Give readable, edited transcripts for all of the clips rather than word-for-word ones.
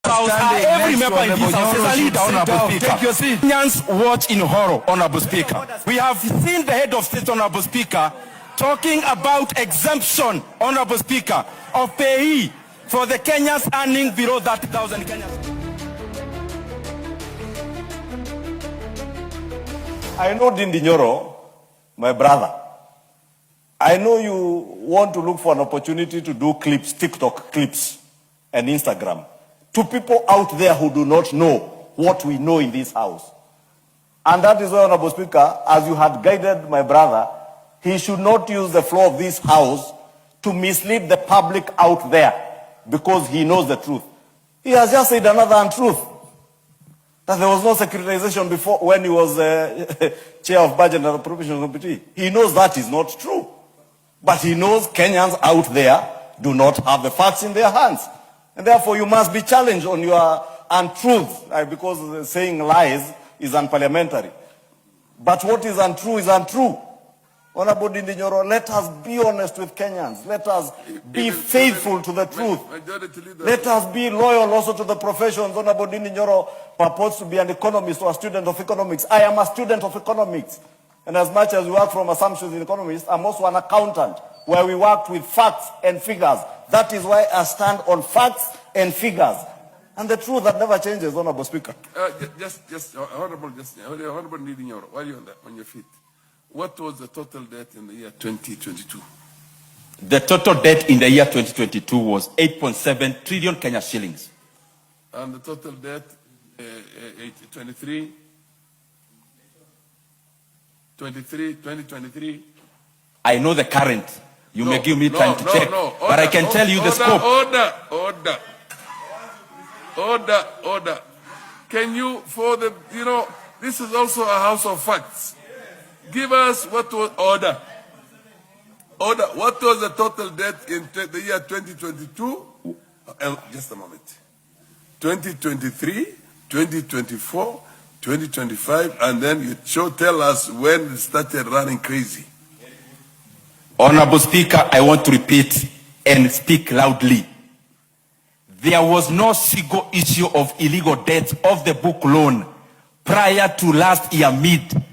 Every member in this house is a leader, Honorable Speaker. Take your seat. Kenyans watch in horror, Honorable Speaker. We have seen the head of state, Honorable Speaker, talking about exemption, Honorable Speaker, of pay for the Kenyans earning below 30,000 Kenyans. I know Ndindi Nyoro, my brother. I know you want to look for an opportunity to do clips, TikTok clips, and Instagram, to people out there who do not know what we know in this house. And that is why, Honorable Speaker, as you had guided my brother, he should not use the floor of this house to mislead the public out there because he knows the truth. He has just said another untruth, that there was no securitization before when he was chair of budget and appropriations committee. He knows that is not true. But he knows Kenyans out there do not have the facts in their hands. And therefore you must be challenged on your untruths, because saying lies is unparliamentary. But what is untrue is untrue. Honorable Ndindi Nyoro, let us be honest with Kenyans. Let us be faithful to the truth. Let us be loyal also to the professions. Honorable Ndindi Nyoro purports to be an economist or a student of economics. I am a student of economics. And as much as we work from assumptions in economics, I'm also an accountant where we work with facts and figures. That is why I stand on facts and figures. And the truth that never changes, Honorable Speaker. Honorable Ndindi Nyoro, while you're on your feet, what was the total debt in the year 2022? The total debt in the year 2022 was 8.7 trillion Kenya shillings. And the total debt, 2023? I know the current. You may give me time to check. But I can tell you the scope. Order. Can you, this is also a house of facts. Give us what was order. What was the total debt in the year 2022? Just a moment. 2023, 2024, 2025, and then you tell us when it started running crazy. Honorable Speaker, I want to repeat and speak loudly. There was no single issue of illegal debt of the book loan prior to last year mid.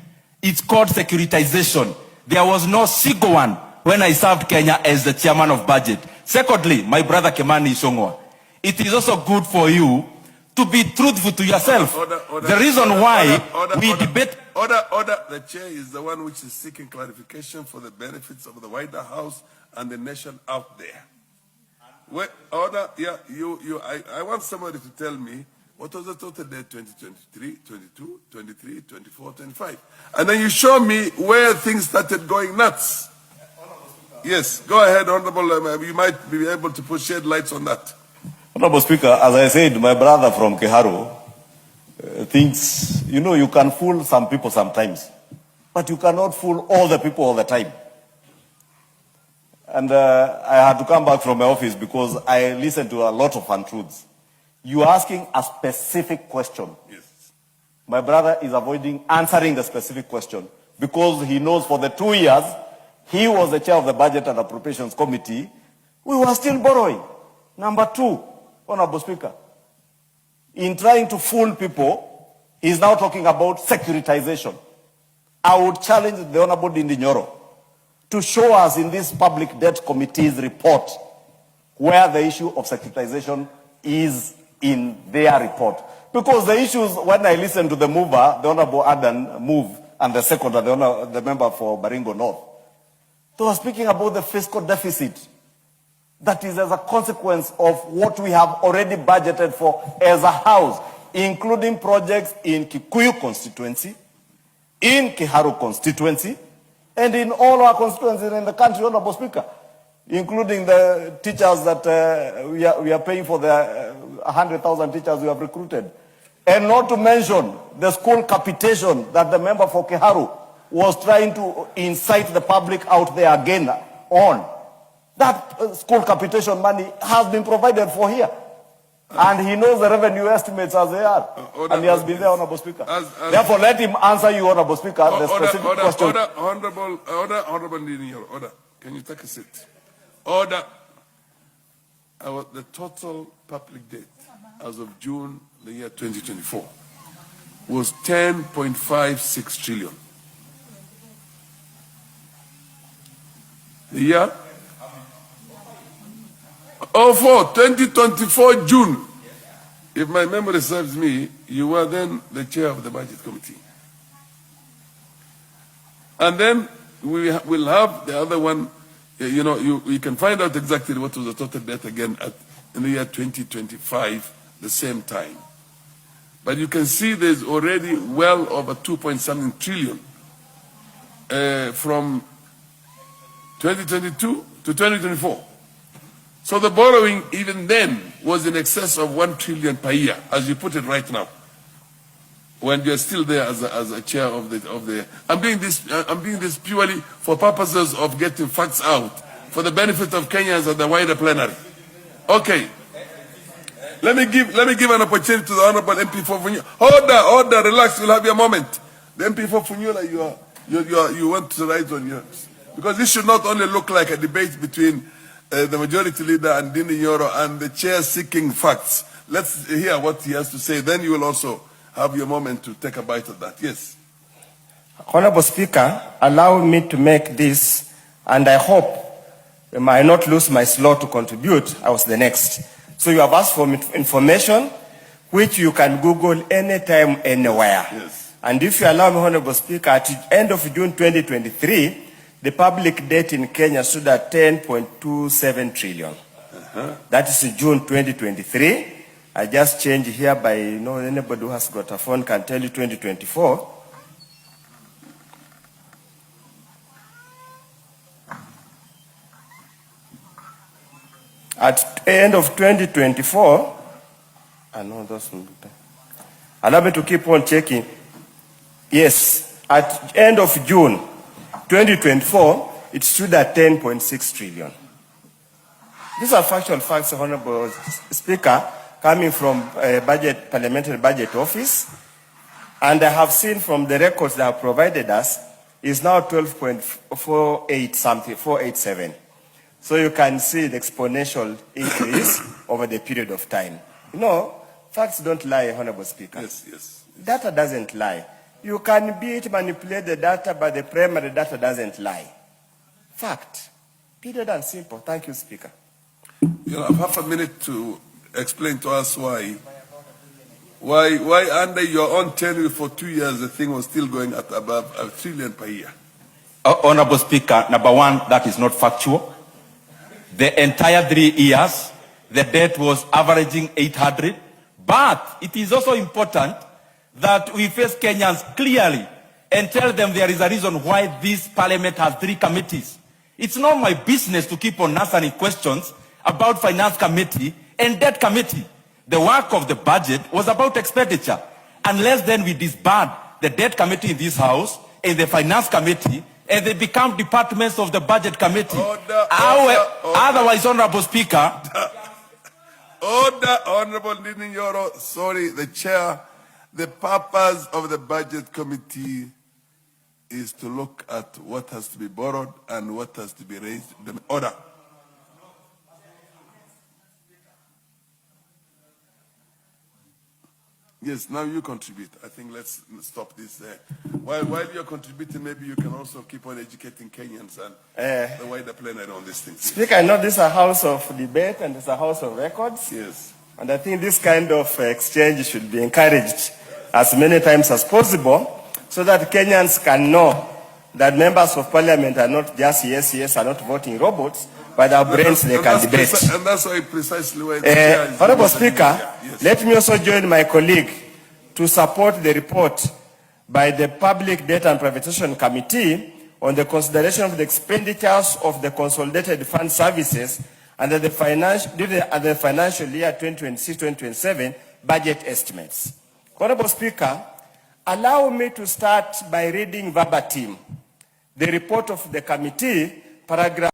It's called securitization. There was no single one when I served Kenya as the chairman of budget. Secondly, my brother Kimani Ichung'wah, it is also good for you to be truthful to yourself. The reason why we debate... Order. The chair is the one which is seeking clarification for the benefits of the wider house and the nation out there. I want somebody to tell me what was the total debt 2023, 22, 23, 24, 25. And then you show me where things started going nuts. Yes, go ahead, Honorable. You might be able to shed lights on that. Honorable Speaker, as I said, my brother from Kiharu thinks, you can fool some people sometimes, but you cannot fool all the people all the time. And I had to come back from my office because I listened to a lot of untruths. You are asking a specific question. Yes. My brother is avoiding answering the specific question because he knows for the 2 years he was the chair of the Budget and Appropriations Committee, we were still borrowing. Number two, Honorable Speaker, in trying to fool people, he's now talking about securitization. I would challenge the Honorable Ndindi Nyoro to show us in this Public Debt Committee's report where the issue of securitization is in their report. Because the issues, when I listened to the mover, the Honorable Adan move, and the second, the member for Baringo North, they were speaking about the fiscal deficit. That is as a consequence of what we have already budgeted for as a house, including projects in Kikuyu constituency, in Kiharu constituency, and in all our constituencies in the country, Honorable Speaker, including the teachers that we are paying for the 100,000 teachers we have recruited. And not to mention the school capitation that the member for Kiharu was trying to incite the public out there again on. That school capitation money has been provided for here. And he knows the revenue estimates as they are. And he has been there, Honorable Speaker. Therefore, let him answer you, Honorable Speaker, the specific question. Honorable Ndindi Nyoro, order. Can you take a seat? Order. The total public debt as of June the year 2024 was 10.56 trillion. The year? 2024 June. If my memory serves me, you were then the chair of the budget committee. And then we will have the other one, you can find out exactly what was the total debt again in the year 2025, the same time. But you can see there's already well over 2.something trillion from 2022 to 2024. So the borrowing even then was in excess of 1 trillion per year, as you put it right now. When you're still there as a chair of the I'm doing this purely for purposes of getting facts out for the benefit of Kenyans and the wider plenary. Okay. Let me give an opportunity to the Honorable MP for Funyula. Order, relax, you'll have your moment. The MP for Funyula, you want to rise on yours. Because this should not only look like a debate between the majority leader and Dini Nyoro and the chair seeking facts. Let's hear what he has to say. Then you will also have your moment to take a bite of that. Yes. Honorable Speaker, allow me to make this, and I hope I might not lose my slot to contribute. I was the next. So you have asked for information, which you can Google anytime, anywhere. Yes. And if you allow me, Honorable Speaker, at the end of June 2023, the public debt in Kenya stood at 10.27 trillion. That is June 2023. I just changed here by, anybody who has got a phone can tell you 2024. At the end of 2024, allow me to keep on checking. Yes, at the end of June 2024, it stood at 10.6 trillion. These are factual facts, Honorable Speaker, coming from Parliamentary Budget Office. And I have seen from the records they have provided us, is now 12.48 something, 487. So you can see the exponential increase over the period of time. Facts don't lie, Honorable Speaker. Yes. Data doesn't lie. You can manipulate the data, but the primary data doesn't lie. Fact. Period and simple. Thank you, Speaker. You have half a minute to explain to us why under your own tenure for 2 years, the thing was still going at above 1 trillion per year. Honorable Speaker, number one, that is not factual. The entire 3 years, the debt was averaging 800. But it is also important that we face Kenyans clearly and tell them there is a reason why this parliament has 3 committees. It's not my business to keep on answering questions about finance committee and debt committee. The work of the budget was about expenditure. Unless then we disband the debt committee in this house and the finance committee, and they become departments of the budget committee. Order. Otherwise, Honorable Speaker. Order, Honorable Dini Nyoro. Sorry, the chair. The purpose of the budget committee is to look at what has to be borrowed and what has to be raised. Order. Yes, now you contribute. I think let's stop this. While you're contributing, maybe you can also keep on educating Kenyans and the wider plenary on these things. Speaker, I know this is a house of debate and it's a house of records. Yes. And I think this kind of exchange should be encouraged as many times as possible so that Kenyans can know that members of parliament are not just yes, are not voting robots, but our brains they can debate. And that's why precisely why the chair is Honorable Speaker, yes. Let me also join my colleague to support the report by the Public Debt and Privatization Committee on the consideration of the expenditures of the Consolidated Fund Services under the financial year 2026-2027 budget estimates. Honorable Speaker, allow me to start by reading verbatim the report of the committee, paragraph